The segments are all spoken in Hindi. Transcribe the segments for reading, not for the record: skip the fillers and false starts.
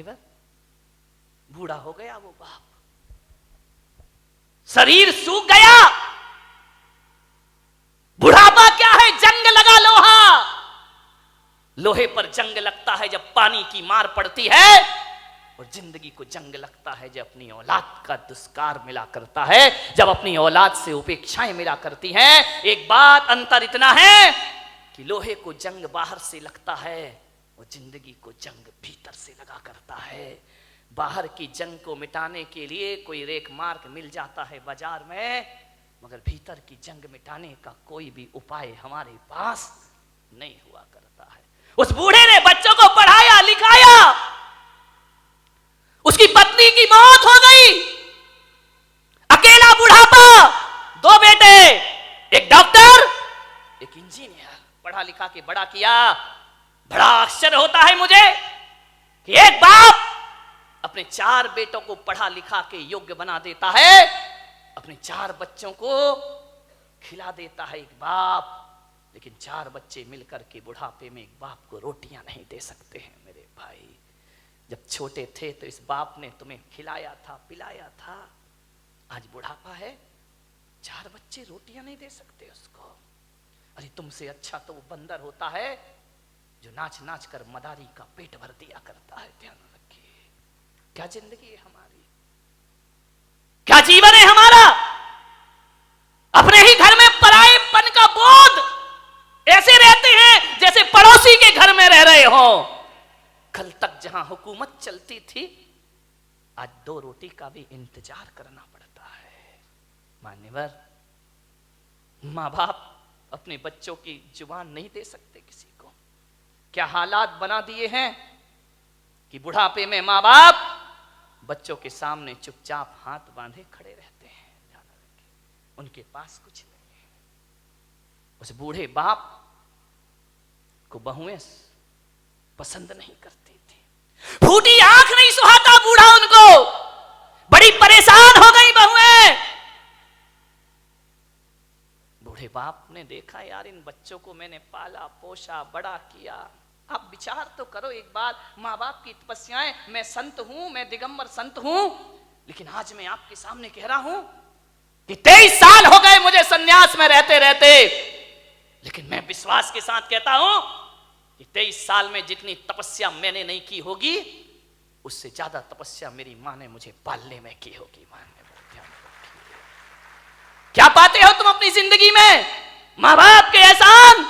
बूढ़ा हो गया वो बाप, शरीर सूख गया। बुढ़ापा क्या है? जंग लगा लोहा। लोहे पर जंग लगता है जब पानी की मार पड़ती है, और जिंदगी को जंग लगता है जब अपनी औलाद का दुष्कार मिला करता है, जब अपनी औलाद से उपेक्षाएं मिला करती हैं। एक बात अंतर इतना है कि लोहे को जंग बाहर से लगता है और जिंदगी को जंग भीतर से लगा करता है। बाहर की जंग को मिटाने के लिए कोई रेख मार्ग मिल जाता है बाजार में, मगर भीतर की जंग मिटाने का कोई भी उपाय हमारे पास नहीं हुआ करता है। उस बूढ़े ने बच्चों को पढ़ाया लिखाया, उसकी पत्नी की मौत हो गई, अकेला बुढ़ापा, 2 बेटे, एक डॉक्टर एक इंजीनियर, पढ़ा लिखा के बड़ा किया। बड़ा आश्चर्य होता है मुझे कि एक बाप अपने 4 बेटों को पढ़ा लिखा के योग्य बना देता है, अपने 4 बच्चों को खिला देता है एक बाप, लेकिन 4 बच्चे मिलकर के बुढ़ापे में एक बाप को रोटियां नहीं दे सकते हैं। मेरे भाई, जब छोटे थे तो इस बाप ने तुम्हें खिलाया था, पिलाया था, आज बुढ़ापा है, 4 बच्चे रोटियां नहीं दे सकते उसको। अरे तुमसे अच्छा तो वो बंदर होता है जो नाच नाच कर मदारी का पेट भर दिया करता है। ध्यान रखिए, क्या जिंदगी है हमारी, क्या जीवन है हमारा। अपने ही घर में परायेपन का बोध, ऐसे रहते हैं जैसे पड़ोसी के घर में रह रहे हो। कल तक जहां हुकूमत चलती थी, आज 2 रोटी का भी इंतजार करना पड़ता है। मान्यवर, मां बाप अपने बच्चों की जुबान नहीं दे सकते किसी को। क्या हालात बना दिए हैं कि बुढ़ापे में मां बाप बच्चों के सामने चुपचाप हाथ बांधे खड़े रहते हैं। ध्यान रखिए, उनके पास कुछ नहीं है। उस बूढ़े बाप को बहुएं पसंद नहीं करती थी, फूटी आंख नहीं सुहाता बूढ़ा उनको, बड़ी परेशान हो गई बहुएं। बूढ़े बाप ने देखा, यार इन बच्चों को मैंने पाला पोसा बड़ा किया, आप विचार तो करो एक बार, माँ बाप की तपस्याएं। मैं संत हूं, मैं दिगंबर संत हूं, लेकिन आज मैं आपके सामने कह रहा हूं कि 23 साल हो गए मुझे सन्यास में रहते रहते, लेकिन मैं विश्वास के साथ कहता हूं कि 23 साल में जितनी तपस्या मैंने नहीं की होगी, उससे ज्यादा तपस्या मेरी मां ने मुझे पालने में की होगी। क्या पाते हो तुम अपनी जिंदगी में? मां बाप के एहसान।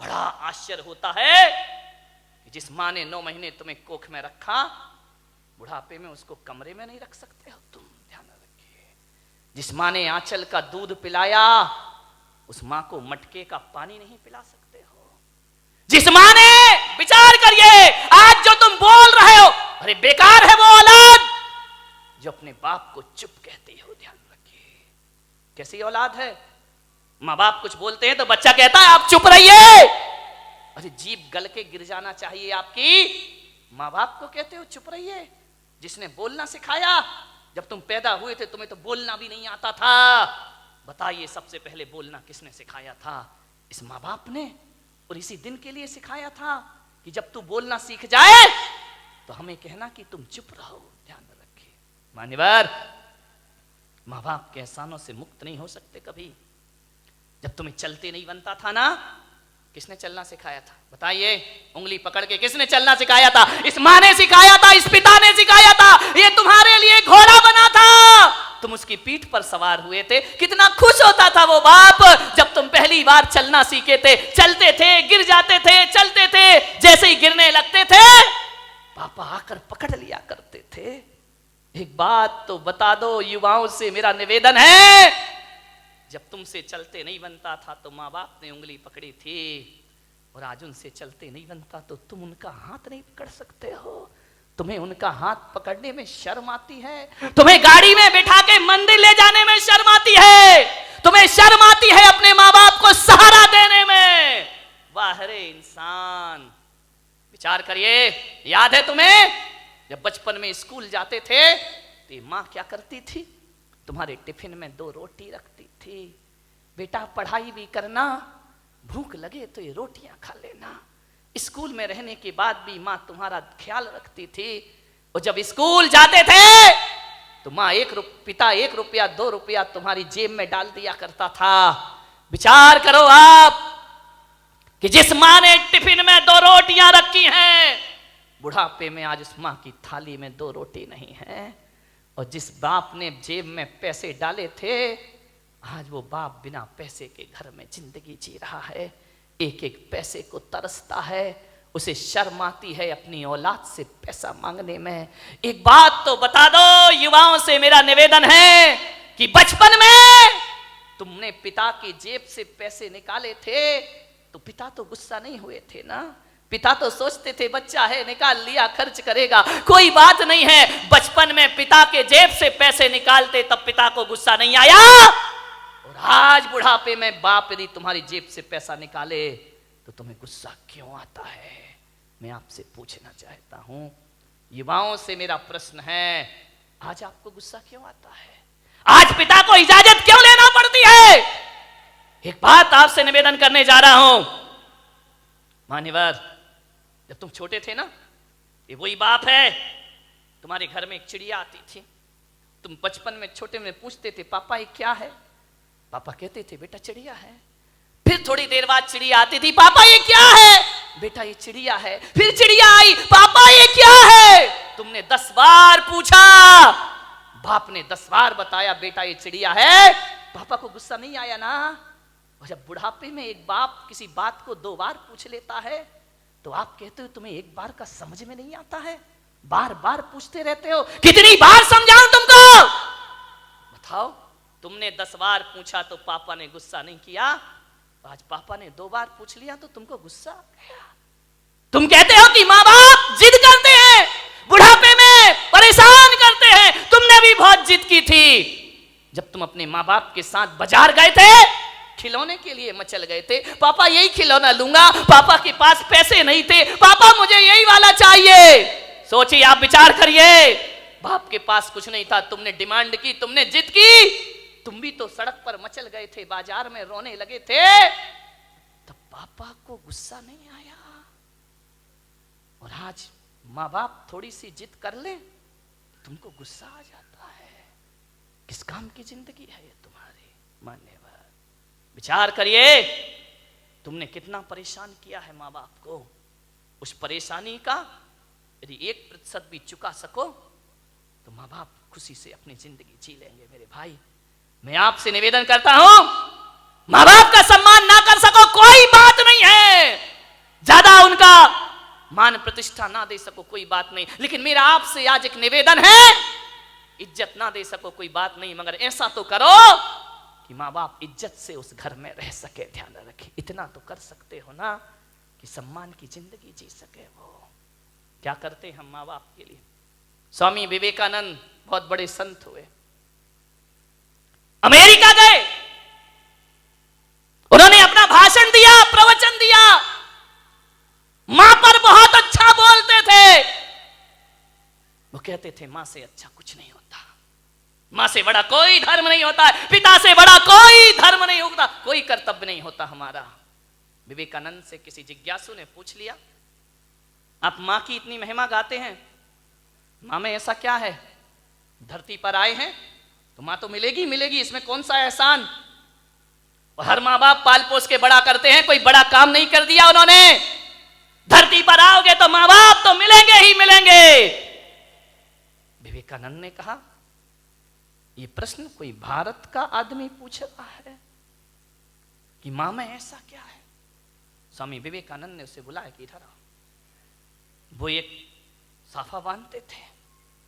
बड़ा आश्चर्य होता है कि जिस मां ने 9 महीने तुम्हें कोख में रखा, बुढ़ापे में उसको कमरे में नहीं रख सकते हो तुम। ध्यान रखिए, जिस मां ने आंचल का दूध पिलाया, उस मां को मटके का पानी नहीं पिला सकते हो। जिस मां ने, विचार करिए, आज जो तुम बोल रहे हो, अरे बेकार है वो औलाद जो अपने बाप को चुप कहती हो। ध्यान रखिए, कैसी औलाद है? माँ बाप कुछ बोलते हैं तो बच्चा कहता है आप चुप रहिए। अरे जीभ गल के गिर जाना चाहिए आपकी, माँ बाप को कहते हो चुप रहिए। जिसने बोलना सिखाया, जब तुम पैदा हुए थे तुम्हें तो बोलना भी नहीं आता था। बताइए सबसे पहले बोलना किसने सिखाया था? इस माँ बाप ने। और इसी दिन के लिए सिखाया था कि जब तू बोलना सीख जाए तो हमें कहना कि तुम चुप रहो। ध्यान रखिए मान्यवर, माँ बाप के एहसानों से मुक्त नहीं हो सकते कभी। जब तुम्हें चलते नहीं बनता था ना, किसने चलना सिखाया था? बताइए, उंगली पकड़ के किसने चलना सिखाया था? इस माँ ने सिखाया था, इस पिता ने सिखाया था। ये तुम्हारे लिए घोड़ा बना था, तुम उसकी पीठ पर सवार हुए थे। कितना खुश होता था वो बाप जब तुम पहली बार चलना सीखे थे। चलते थे, गिर जाते थे, चलते थे, जैसे ही गिरने लगते थे पापा आकर पकड़ लिया करते थे। एक बात तो बता दो, युवाओं से मेरा निवेदन है, जब तुमसे चलते नहीं बनता था तो माँ बाप ने उंगली पकड़ी थी, और आज उनसे चलते नहीं बनता तो तुम उनका हाथ नहीं पकड़ सकते हो। तुम्हें उनका हाथ पकड़ने में शर्म आती है, तुम्हें गाड़ी में बिठा के मंदिर ले जाने में शर्म आती है, तुम्हें शर्म आती है अपने माँ बाप को सहारा देने में। वाह रे इंसान, विचार करिए। याद है तुम्हें जब बचपन में स्कूल जाते थे तो माँ क्या करती थी? तुम्हारे टिफिन में 2 रोटी रखती थी। बेटा पढ़ाई भी करना, भूख लगे तो ये रोटियां खा लेना। स्कूल में रहने के बाद भी माँ तुम्हारा ख्याल रखती थी। और जब स्कूल जाते थे तो माँ पिता 1 रुपया 2 रुपया तुम्हारी जेब में डाल दिया करता था। विचार करो आप कि जिस माँ ने टिफिन में 2 रोटियां रखी हैं, बुढ़ापे में आज उस माँ की थाली में 2 रोटी नहीं है। और जिस बाप ने जेब में पैसे डाले थे, आज वो बाप बिना पैसे के घर में जिंदगी जी रहा है, एक एक पैसे को तरसता है, उसे शर्म आती है अपनी औलाद से पैसा मांगने में। एक बात तो बता दो, युवाओं से मेरा निवेदन है कि बचपन में तुमने पिता की जेब से पैसे निकाले थे तो पिता तो गुस्सा नहीं हुए थे ना? पिता तो सोचते थे बच्चा है, निकाल लिया, खर्च करेगा, कोई बात नहीं है। बचपन में पिता के जेब से पैसे निकालते तब पिता को गुस्सा नहीं आया। और आज बुढ़ापे में बाप यदि तुम्हारी जेब से पैसा निकाले तो तुम्हें गुस्सा क्यों आता है? मैं आपसे पूछना चाहता हूं, युवाओं से मेरा प्रश्न है, आज आपको गुस्सा क्यों आता है? आज पिता को इजाजत क्यों लेना पड़ती है? एक बात आपसे निवेदन करने जा रहा हूं, मान्यवर, जब तुम छोटे थे ना, ये वही बाप है, तुम्हारे घर में एक चिड़िया आती थी, तुम बचपन में छोटे में पूछते थे पापा ये क्या है? पापा कहते थे बेटा चिड़िया है। फिर थोड़ी देर बाद चिड़िया आती थी, पापा ये क्या है? बेटा ये चिड़िया है। फिर चिड़िया आई, पापा ये क्या है? तुमने 10 बार पूछा, बाप ने 10 बार बताया बेटा ये चिड़िया है। पापा को गुस्सा नहीं आया ना? और जब बुढ़ापे में एक बाप किसी बात को 2 बार पूछ लेता है तो आप कहते हो तुम्हें एक बार का समझ में नहीं आता है, बार बार पूछते रहते हो। कितनी बार समझाऊं तुमको? बताओ, तुमने 10 बार पूछा तो पापा ने गुस्सा नहीं किया, आज पापा ने 2 बार पूछ लिया तो तुमको गुस्सा आ गया। तुम कहते हो कि माँ बाप जिद करते हैं, बुढ़ापे में परेशान करते हैं। तुमने भी बहुत जिद की थी जब तुम अपने माँ बाप के साथ बाजार गए थे, खिलौने के लिए मचल गए थे, पापा यही खिलौना लूंगा, पापा के पास पैसे नहीं थे, पापा मुझे यही वाला चाहिए। सोचिए, आप विचार करिए, बाप के पास कुछ नहीं था, तुमने डिमांड की, तुमने जिद की, तुम भी तो सड़क पर मचल गए थे, बाजार में रोने लगे थे, तब पापा को गुस्सा नहीं आया। और आज माँ बाप थोड़ी सी जिद कर ले, तुमको गुस्सा आ जाता है। किस काम की जिंदगी है ये तुम्हारी? मान्यवर, विचार करिए, तुमने कितना परेशान किया है माँ बाप को। उस परेशानी का यदि 1% भी चुका सको तो माँ बाप खुशी से अपनी जिंदगी जी लेंगे। मेरे भाई, मैं आपसे निवेदन करता हूं, माँ बाप का सम्मान ना कर सको कोई बात नहीं है, ज्यादा उनका मान प्रतिष्ठा ना दे सको कोई बात नहीं, लेकिन मेरा आपसे आज एक निवेदन है, इज्जत ना दे सको कोई बात नहीं, मगर ऐसा तो करो कि माँ बाप इज्जत से उस घर में रह सके। ध्यान रखें, इतना तो कर सकते हो ना कि सम्मान की जिंदगी जी सके। वो क्या करते हम माँ बाप के लिए? स्वामी विवेकानंद बहुत बड़े संत हुए, अमेरिका गए, उन्होंने अपना भाषण दिया, प्रवचन दिया, मां पर बहुत अच्छा बोलते थे। वो कहते थे मां से अच्छा कुछ नहीं होता, मां से बड़ा कोई धर्म नहीं होता है, पिता से बड़ा कोई धर्म नहीं होता, कोई कर्तव्य नहीं होता हमारा। विवेकानंद से किसी जिज्ञासु ने पूछ लिया, आप मां की इतनी महिमा गाते हैं, मां में ऐसा क्या है? धरती पर आए हैं तो मां तो मिलेगी मिलेगी, इसमें कौन सा एहसान? और हर मां बाप पाल पोस के बड़ा करते हैं, कोई बड़ा काम नहीं कर दिया उन्होंने। धरती पर आओगे तो मां बाप तो मिलेंगे ही मिलेंगे। विवेकानंद ने कहा, ये प्रश्न कोई भारत का आदमी पूछ रहा है कि मां में ऐसा क्या है? स्वामी विवेकानंद ने उसे बुलाया कि इधर आओ। वो एक साफा बांधते थे,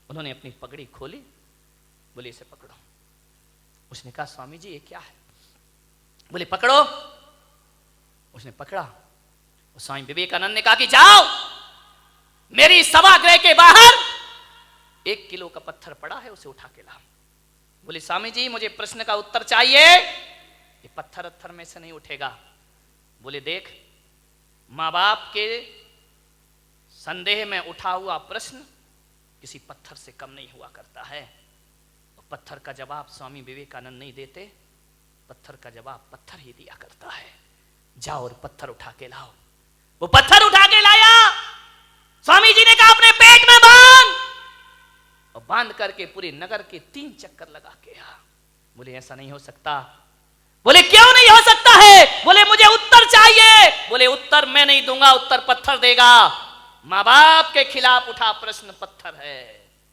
उन्होंने अपनी पगड़ी खोली, बोले इसे पकड़ो। उसने कहा स्वामी जी ये क्या है? बोले पकड़ो। उसने पकड़ा। स्वामी विवेकानंद ने कहा कि जाओ, मेरी सभागृह के बाहर 1 किलो का पत्थर पड़ा है, उसे उठा के लाओ। बोले स्वामी जी मुझे प्रश्न का उत्तर चाहिए। ये पत्थर में से नहीं उठेगा। बोले देख, माँ बाप के संदेह में उठा हुआ प्रश्न किसी पत्थर से कम नहीं हुआ करता है। और पत्थर का जवाब स्वामी विवेकानंद नहीं देते, पत्थर का जवाब पत्थर ही दिया करता है। जाओ और पत्थर उठा के लाओ। वो पत्थर उठा के लाया, स्वामी जी ने कहा अपने पेट में बांध, और बांध करके पूरे नगर के 3 चक्कर लगा के आ। बोले ऐसा नहीं हो सकता। बोले क्यों नहीं हो सकता है? बोले मुझे उत्तर चाहिए। बोले उत्तर मैं नहीं दूंगा, उत्तर पत्थर देगा। माँ बाप के खिलाफ उठा प्रश्न पत्थर है,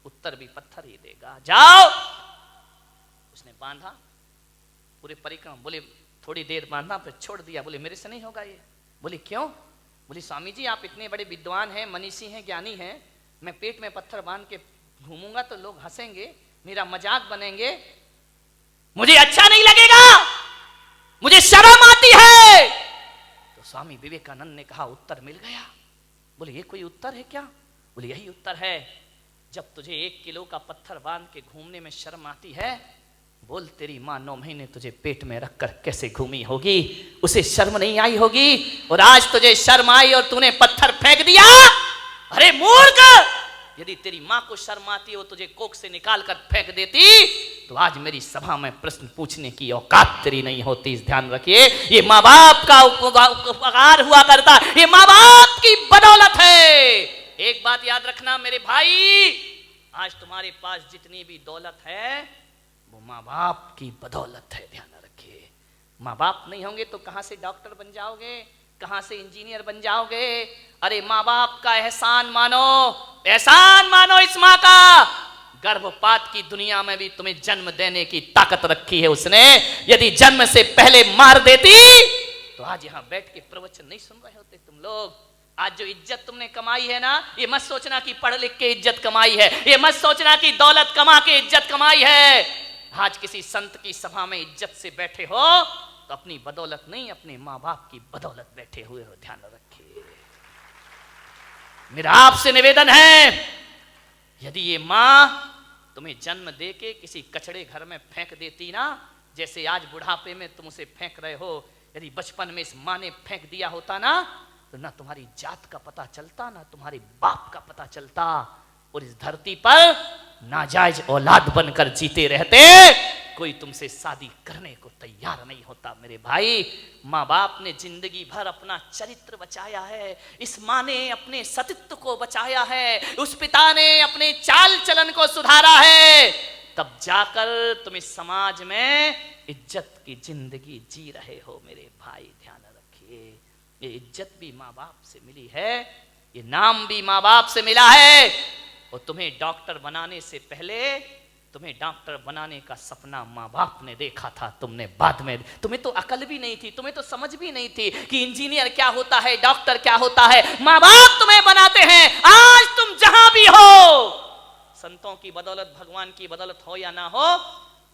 उत्तर भी पत्थर ही देगा, जाओ। उसने बांधा पूरे परिक्रमा। बोले थोड़ी देर बांधा फिर छोड़ दिया। बोले मेरे से नहीं होगा ये। बोले क्यों? बोले स्वामी जी आप इतने बड़े विद्वान हैं, मनीषी हैं, ज्ञानी हैं, मैं पेट में पत्थर बांध के घूमूंगा तो लोग हंसेंगे, मेरा मजाक बनेंगे, मुझे अच्छा नहीं लगेगा, मुझे शर्म आती है। तो स्वामी विवेकानंद ने कहा उत्तर मिल गया। बोले ये कोई उत्तर है क्या? बोले यही उत्तर है। जब तुझे 1 किलो का पत्थर बांध के घूमने में शर्म आती है, बोल तेरी माँ 9 महीने तुझे पेट में रखकर कैसे घूमी होगी, उसे शर्म नहीं आई होगी, और आज तुझे शर्म आई और तूने पत्थर फेंक दिया। अरे मूर्ख, यदि तेरी माँ को शर्म आती हो तुझे कोख से निकाल कर फेंक देती, तो आज मेरी सभा में प्रश्न पूछने की औकात तेरी नहीं होती। इस ध्यान रखिए, ये माँ बाप का उपकार हुआ करता, ये माँ बाप की बदौलत है। एक बात याद रखना मेरे भाई, आज तुम्हारे पास जितनी भी दौलत है वो माँ बाप की बदौलत है, ध्यान रखिए। माँ बाप नहीं होंगे तो कहां से डॉक्टर बन जाओगे, कहां से इंजीनियर बन जाओगे? अरे माँ बाप का एहसान मानो, एहसान मानो इस माँ का। गर्भपात की दुनिया में भी तुम्हें जन्म देने की ताकत रखी है उसने। यदि जन्म से पहले मार देती तो आज यहां बैठ के प्रवचन नहीं सुन रहे होते तुम लोग। आज जो इज्जत तुमने कमाई है ना, ये मत सोचना कि पढ़ लिख के इज्जत कमाई है, ये मत सोचना कि दौलत कमा के इज्जत कमाई है। आज किसी संत की सभा में इज्जत से बैठे हो तो अपनी बदौलत नहीं, अपने माँ बाप की बदौलत बैठे हुए हो, ध्यान रखिए। मेरा आपसे निवेदन है, यदि ये माँ तुम्हें जन्म दे के किसी कचड़े घर में फेंक देती ना, जैसे आज बुढ़ापे में तुम उसे फेंक रहे हो, यदि बचपन में इस माँ ने फेंक दिया होता ना, तो ना तुम्हारी जात का पता चलता, ना तुम्हारे बाप का पता चलता, और इस धरती पर नाजायज औलाद बनकर जीते रहते। कोई तुमसे शादी करने को तैयार नहीं होता मेरे भाई। माँ बाप ने जिंदगी भर अपना चरित्र बचाया है, इस माँ ने अपने सतीत्व को बचाया है, उस पिता ने अपने चाल चलन को सुधारा है, तब जाकर तुम इस समाज में इज्जत की जिंदगी जी रहे हो मेरे भाई, ध्यान रखिए। ये इज्जत भी माँ बाप से मिली है, ये नाम भी माँ बाप से मिला है, और तुम्हें डॉक्टर बनाने से पहले तुम्हें डॉक्टर बनाने का सपना माँ बाप ने देखा था, तुमने बाद में, तुम्हें तो अकल भी नहीं थी, तुम्हें तो समझ भी नहीं थी कि इंजीनियर क्या होता है, डॉक्टर क्या होता है। माँ बाप तुम्हें बनाते हैं। आज तुम जहां भी हो, संतों की बदौलत, भगवान की बदौलत हो या ना हो,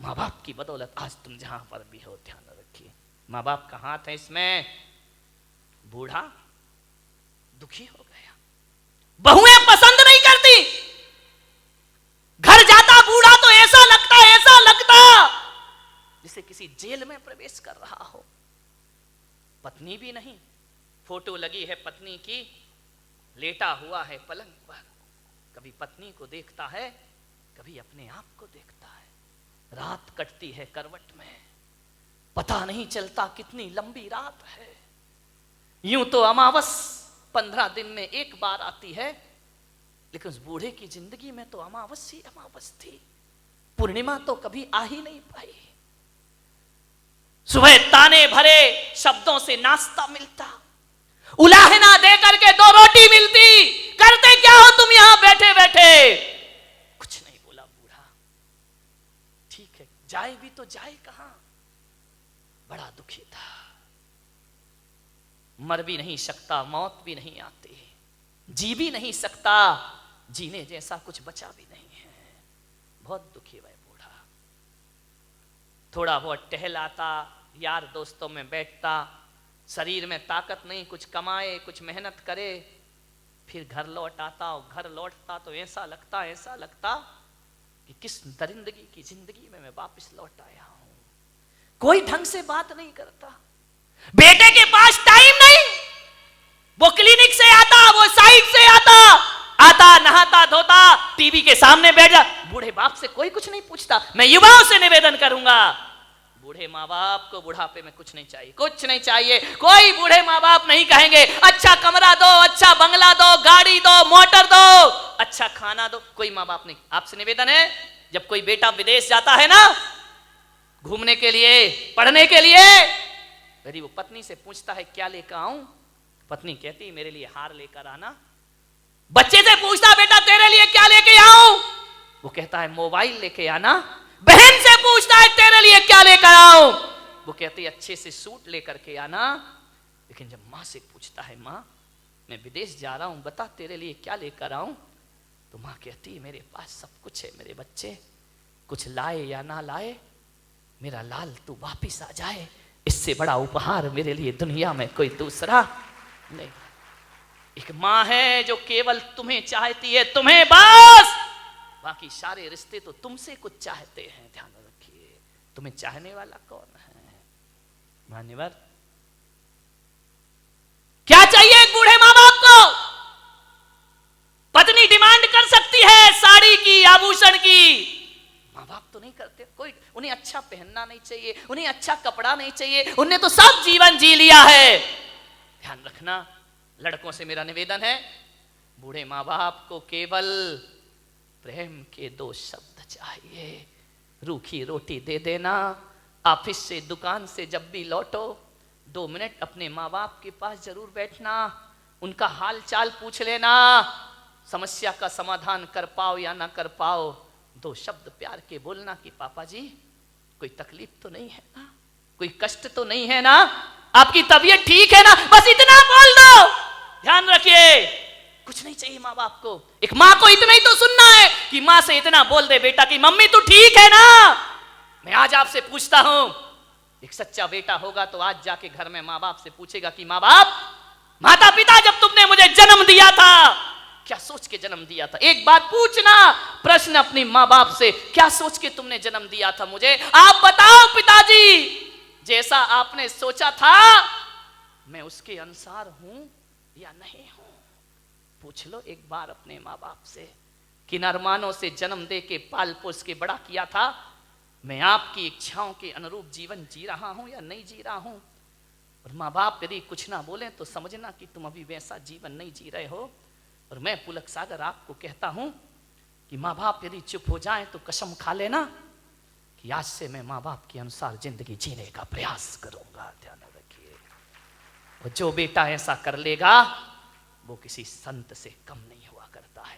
माँ बाप की बदौलत आज तुम जहां पर भी हो, ध्यान रखिए। माँ बाप का हाथ है इसमें। बूढ़ा दुखी हो गया, बहुएं पसंद नहीं करती, घर जाता बूढ़ा तो ऐसा लगता जैसे किसी जेल में प्रवेश कर रहा हो। पत्नी भी नहीं, फोटो लगी है पत्नी की, लेटा हुआ है पलंग पर, कभी पत्नी को देखता है, कभी अपने आप को देखता है। रात कटती है करवट में, पता नहीं चलता कितनी लंबी रात है। यूं तो अमावस 15 दिन में एक बार आती है, लेकिन उस बूढ़े की जिंदगी में तो अमावस ही अमावस थी, पूर्णिमा तो कभी आ ही नहीं पाई। सुबह ताने भरे शब्दों से नाश्ता मिलता, उलाहना दे करके 2 रोटी मिलती, करते क्या हो तुम यहां बैठे बैठे? कुछ नहीं बोला बूढ़ा। ठीक है, जाए भी तो जाए कहां? बड़ा दुखी था, मर भी नहीं सकता, मौत भी नहीं आती, जी भी नहीं सकता, जीने जैसा कुछ बचा भी नहीं है। बहुत दुखी है बूढ़ा। थोड़ा बहुत टहलाता, यार दोस्तों में बैठता, शरीर में ताकत नहीं, कुछ कमाए, कुछ मेहनत करे, फिर घर लौट आता, और घर लौटता तो ऐसा लगता कि किस दरिंदगी की जिंदगी में मैं वापस लौट आया हूं। कोई ढंग से बात नहीं करता, बेटे के पास टाइम नहीं, वो क्लिनिक से आता, वो साइड से आता नहाता धोता, टीवी के सामने बैठ जा, बूढ़े बाप से कोई कुछ नहीं पूछता। मैं युवाओं से निवेदन करूंगा, बूढ़े माँ बाप को बुढ़ापे में कुछ नहीं चाहिए, कुछ नहीं चाहिए। कोई बूढ़े माँ बाप नहीं कहेंगे अच्छा कमरा दो, अच्छा बंगला दो, गाड़ी दो, मोटर दो, अच्छा खाना दो। कोई माँ बाप नहीं। आपसे निवेदन है, जब कोई बेटा विदेश जाता है ना घूमने के लिए, पढ़ने के लिए, यदि वो पत्नी से पूछता है क्या लेकर आऊं, पत्नी कहती मेरे लिए हार लेकर आना। बच्चे से पूछता बेटा तेरे लिए क्या लेके आऊं, वो कहता है मोबाइल लेके आना। बहन से पूछता है तेरे लिए क्या लेकर आऊं, वो कहती है अच्छे से सूट लेकर के आना। लेकिन जब माँ से पूछता है माँ मैं विदेश जा रहा हूं, बता तेरे लिए क्या लेकर आऊं, तो माँ कहती है मेरे पास सब कुछ है मेरे बच्चे, कुछ लाए या ना लाए, मेरा लाल तू वापिस आ जाए, इससे बड़ा उपहार मेरे लिए दुनिया में कोई दूसरा नहीं। एक माँ है जो केवल तुम्हें चाहती है, तुम्हें बस, बाकी सारे रिश्ते तो तुमसे कुछ चाहते हैं। ध्यान रखिए, तुम्हें चाहने वाला कौन है? मान्यवर, क्या चाहिए एक बूढ़े माँ बाप को? पत्नी डिमांड कर सकती है साड़ी की, आभूषण की, माँ बाप तो नहीं करते। कोई उन्हें अच्छा पहनना नहीं चाहिए, उन्हें अच्छा कपड़ा नहीं चाहिए, उन्हें तो सब जीवन जी लिया है। ध्यान रखना, लड़कों से मेरा निवेदन है, बूढ़े माँ बाप को केवल प्रेम के 2 शब्द चाहिए। रूखी रोटी दे देना, ऑफिस से दुकान से जब भी लौटो 2 मिनट अपने माँ बाप के पास जरूर बैठना, उनका हाल चाल पूछ लेना, समस्या का समाधान कर पाओ या ना कर पाओ 2 शब्द प्यार के बोलना कि पापा जी कोई तकलीफ तो नहीं है ना, कोई कष्ट तो नहीं है ना, आपकी तबीयत ठीक है ना, बस इतना बोल दो। ध्यान रखिए, कुछ नहीं चाहिए माँ बाप को। एक माँ को इतना ही तो सुनना है कि माँ से इतना बोल दे बेटा कि मम्मी तू ठीक है ना। मैं आज आपसे पूछता हूं, एक सच्चा बेटा होगा तो आज जाके घर में माँ बाप से पूछेगा कि माँ बाप, माता पिता जब तुमने मुझे जन्म दिया था क्या सोच के जन्म दिया था? एक बात पूछना प्रश्न अपनी माँ बाप से, क्या सोच के तुमने जन्म दिया था मुझे? आप बताओ पिताजी, जैसा आपने सोचा था मैं उसके अनुसार हूं या नहीं हूं? पूछ लो एक बार अपने माँ बाप से। किन अरमानों से जन्म दे के पाल पोस के बड़ा किया था, मैं आपकी इच्छाओं के अनुरूप जीवन जी रहा हूं या नहीं जी रहा हूं? और माँ बाप यदि कुछ ना बोले तो समझना कि तुम अभी वैसा जीवन नहीं जी रहे हो। और मैं पुलक सागर आपको कहता हूं कि माँ बाप यदि चुप हो जाएं तो कसम खा लेना कि आज से मैं माँ बाप के अनुसार जिंदगी जीने का प्रयास करूंगा। ध्यान रखिए, और जो बेटा ऐसा कर लेगा वो किसी संत से कम नहीं हुआ करता है।